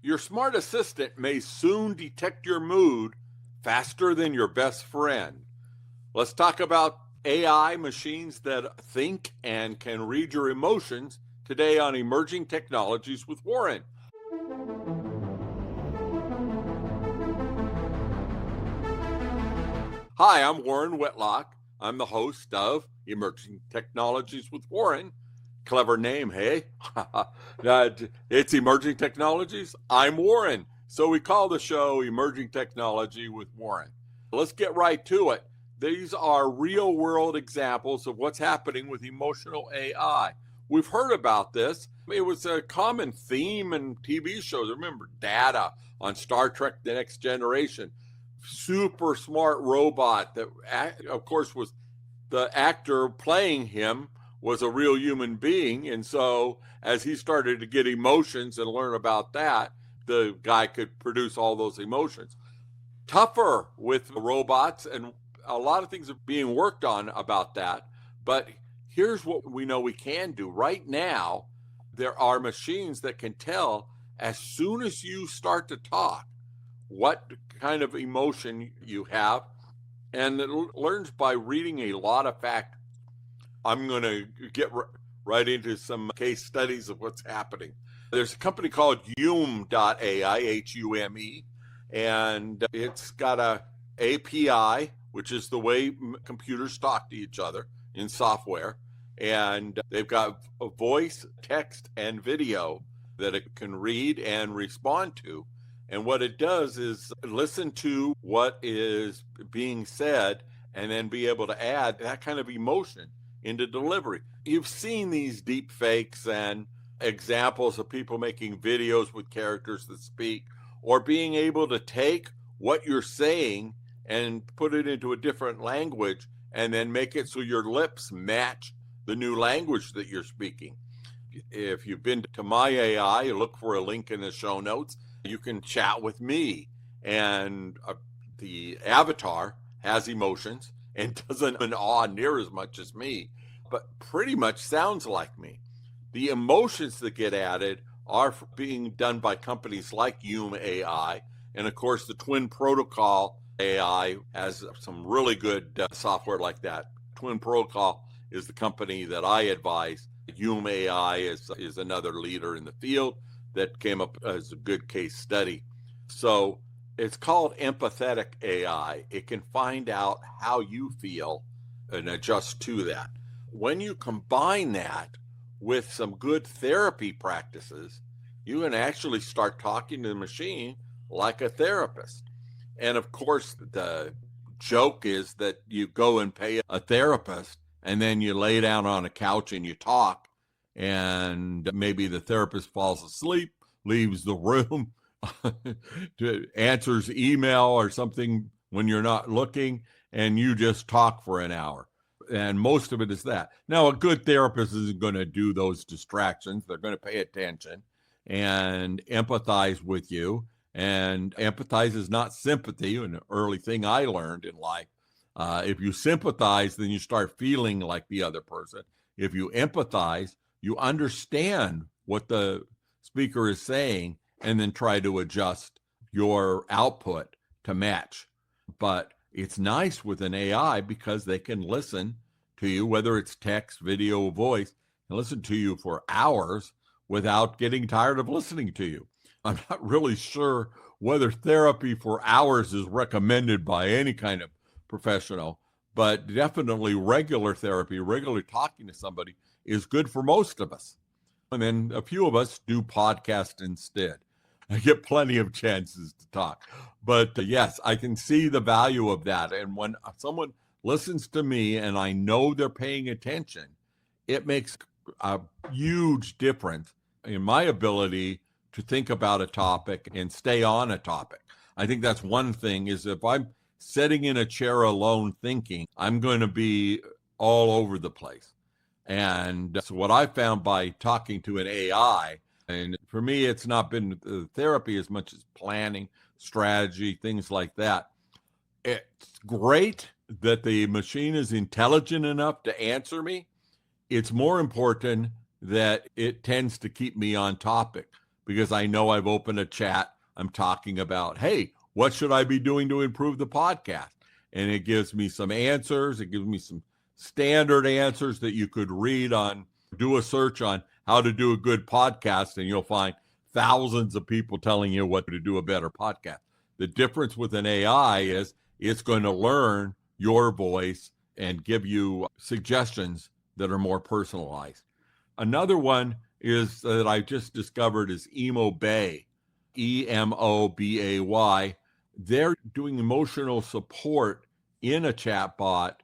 Your smart assistant may soon detect your mood faster than your best friend. Let's talk about AI machines that think and can read your emotions today on Emerging Technologies with Warren. Hi, I'm Warren Whitlock. I'm the host of Emerging Technologies with Warren. Clever name, hey? It's Emerging Technologies. I'm Warren. So we call the show Emerging Technology with Warren. Let's get right to it. These are real world examples of what's happening with emotional AI. We've heard about this. It was a common theme in TV shows. Remember Data on Star Trek The Next Generation. Super smart robot that, of course, was the actor playing him was a real human being. And so as he started to get emotions and learn about that, the guy could produce all those emotions. Tougher with robots, and a lot of things are being worked on about that. But here's what we know we can do. Right now, there are machines that can tell as soon as you start to talk what kind of emotion you have, and it learns by reading a lot of facts. I'm going to get right into some case studies of what's happening. There's a company called Hume.AI, Hume, and it's got a API, which is the way computers talk to each other in software. And they've got a voice, text, and video that it can read and respond to. And what it does is listen to what is being said and then be able to add that kind of emotion into delivery. You've seen these deep fakes and examples of people making videos with characters that speak, or being able to take what you're saying and put it into a different language and then make it so your lips match the new language that you're speaking. If you've been to my AI, look for a link in the show notes. You can chat with me, and the avatar has emotions and doesn't awe near as much as me, but pretty much sounds like me. The emotions that get added are being done by companies like Hume.AI, and of course the Twin Protocol AI has some really good software like that. Twin Protocol is the company that I advise. Hume.AI is another leader in the field that came up as a good case study. So it's called Empathetic AI. It can find out how you feel and adjust to that. When you combine that with some good therapy practices, you can actually start talking to the machine like a therapist. And of course, the joke is that you go and pay a therapist and then you lay down on a couch and you talk, and maybe the therapist falls asleep, leaves the room, answers email or something when you're not looking, and you just talk for an hour. And most of it is that. Now, a good therapist isn't going to do those distractions. They're going to pay attention and empathize with you. And empathize is not sympathy, an early thing I learned in life. If you sympathize, then you start feeling like the other person. If you empathize, you understand what the speaker is saying and then try to adjust your output to match. But it's nice with an AI because they can listen to you, whether it's text, video, voice, and listen to you for hours without getting tired of listening to you. I'm not really sure whether therapy for hours is recommended by any kind of professional, but definitely regular therapy, regular talking to somebody is good for most of us. And then a few of us do podcast instead. I get plenty of chances to talk. But yes, I can see the value of that. And when someone listens to me and I know they're paying attention, it makes a huge difference in my ability to think about a topic and stay on a topic. I think that's one thing, is if I'm sitting in a chair alone thinking, I'm going to be all over the place. And so what I found by talking to an AI, and for me, it's not been therapy as much as planning, strategy, things like that. It's great that the machine is intelligent enough to answer me. It's more important that it tends to keep me on topic, because I know I've opened a chat. I'm talking about, hey, what should I be doing to improve the podcast? And it gives me some answers. It gives me some standard answers that you could read on, do a search on how to do a good podcast, and you'll find thousands of people telling you what to do a better podcast. The difference with an AI is it's going to learn your voice and give you suggestions that are more personalized. Another one is that I just discovered is EmoBay, EmoBay. They're doing emotional support in a chatbot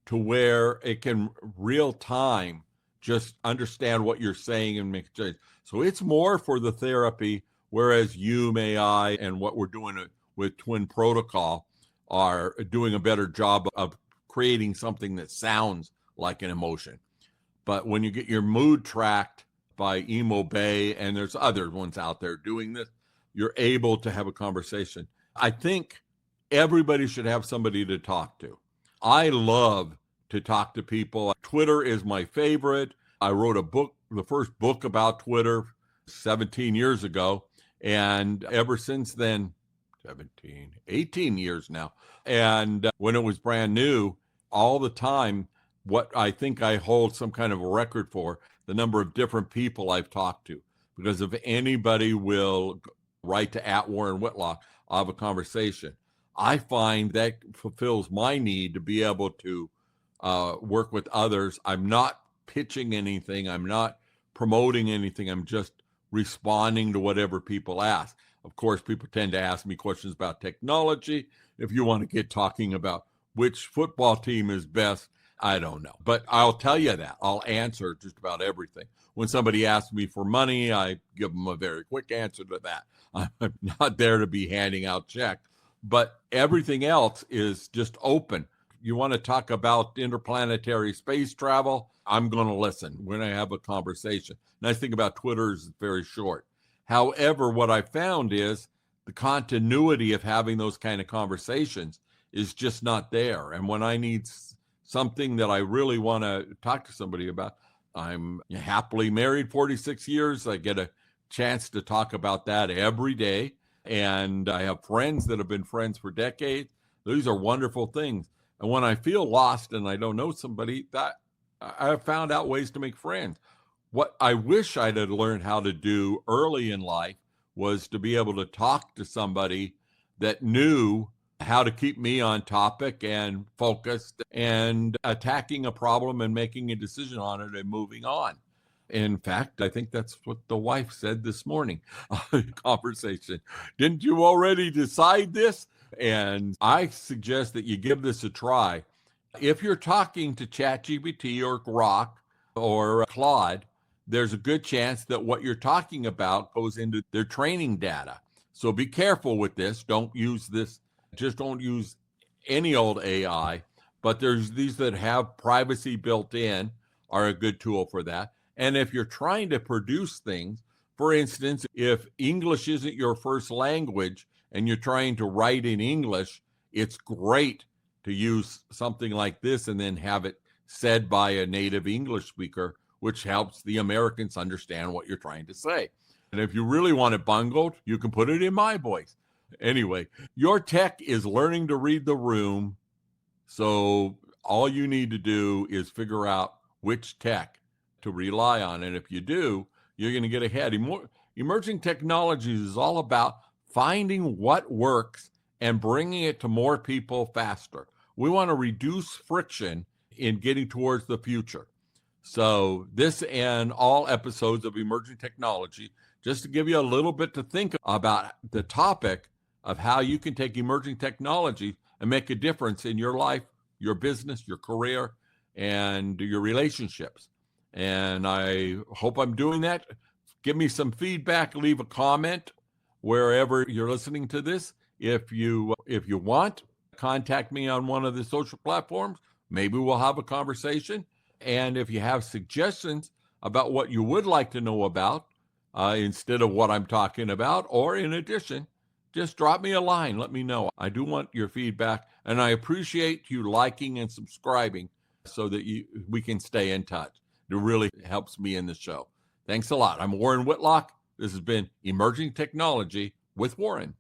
to where it can real time just understand what you're saying and make changes. So it's more for the therapy, whereas Hume.AI and what we're doing with Twin Protocol are doing a better job of creating something that sounds like an emotion. But when you get your mood tracked by EmoBay, and there's other ones out there doing this, you're able to have a conversation. I think everybody should have somebody to talk to. I love to talk to people. Twitter is my favorite. I wrote a book, the first book about Twitter 17 years ago. And ever since then, 18 years now. And when it was brand new, all the time, what I think I hold some kind of a record for, the number of different people I've talked to. Because if anybody will write to @Warren Whitlock, I'll have a conversation. I find that fulfills my need to be able to work with others. I'm not pitching anything. I'm not promoting anything. I'm just responding to whatever people ask. Of course, people tend to ask me questions about technology. If you want to get talking about which football team is best, I don't know. But I'll tell you that. I'll answer just about everything. When somebody asks me for money, I give them a very quick answer to that. I'm not there to be handing out checks. But everything else is just open. You want to talk about interplanetary space travel? I'm going to listen. We're going to have a conversation. Nice thing about Twitter is it's very short. However, what I found is the continuity of having those kind of conversations is just not there. And when I need something that I really want to talk to somebody about, I'm happily married 46 years. I get a chance to talk about that every day. And I have friends that have been friends for decades. These are wonderful things. And when I feel lost and I don't know somebody, that I have found out ways to make friends. What I wish I'd had learned how to do early in life was to be able to talk to somebody that knew how to keep me on topic and focused and attacking a problem and making a decision on it and moving on. In fact, I think that's what the wife said this morning in conversation. Didn't you already decide this? And I suggest that you give this a try. If you're talking to ChatGPT or Grok or Claude, there's a good chance that what you're talking about goes into their training data. So be careful with this. Don't use this. Just don't use any old AI. But there's these that have privacy built in are a good tool for that. And if you're trying to produce things, for instance, if English isn't your first language and you're trying to write in English, it's great to use something like this and then have it said by a native English speaker, which helps the Americans understand what you're trying to say. And if you really want it bungled, you can put it in my voice. Anyway, your tech is learning to read the room. So all you need to do is figure out which tech to rely on. And if you do, you're going to get ahead. Emerging technologies is all about finding what works and bringing it to more people faster. We want to reduce friction in getting towards the future. So this and all episodes of Emerging Technology, just to give you a little bit to think about the topic of how you can take emerging technology and make a difference in your life, your business, your career, and your relationships. And I hope I'm doing that. Give me some feedback, leave a comment wherever you're listening to this. If you want, contact me on one of the social platforms. Maybe we'll have a conversation. And if you have suggestions about what you would like to know about instead of what I'm talking about, or in addition, just drop me a line. Let me know. I do want your feedback, and I appreciate you liking and subscribing so that we can stay in touch. It really helps me in the show. Thanks a lot. I'm Warren Whitlock. This has been Emerging Technology with Warren.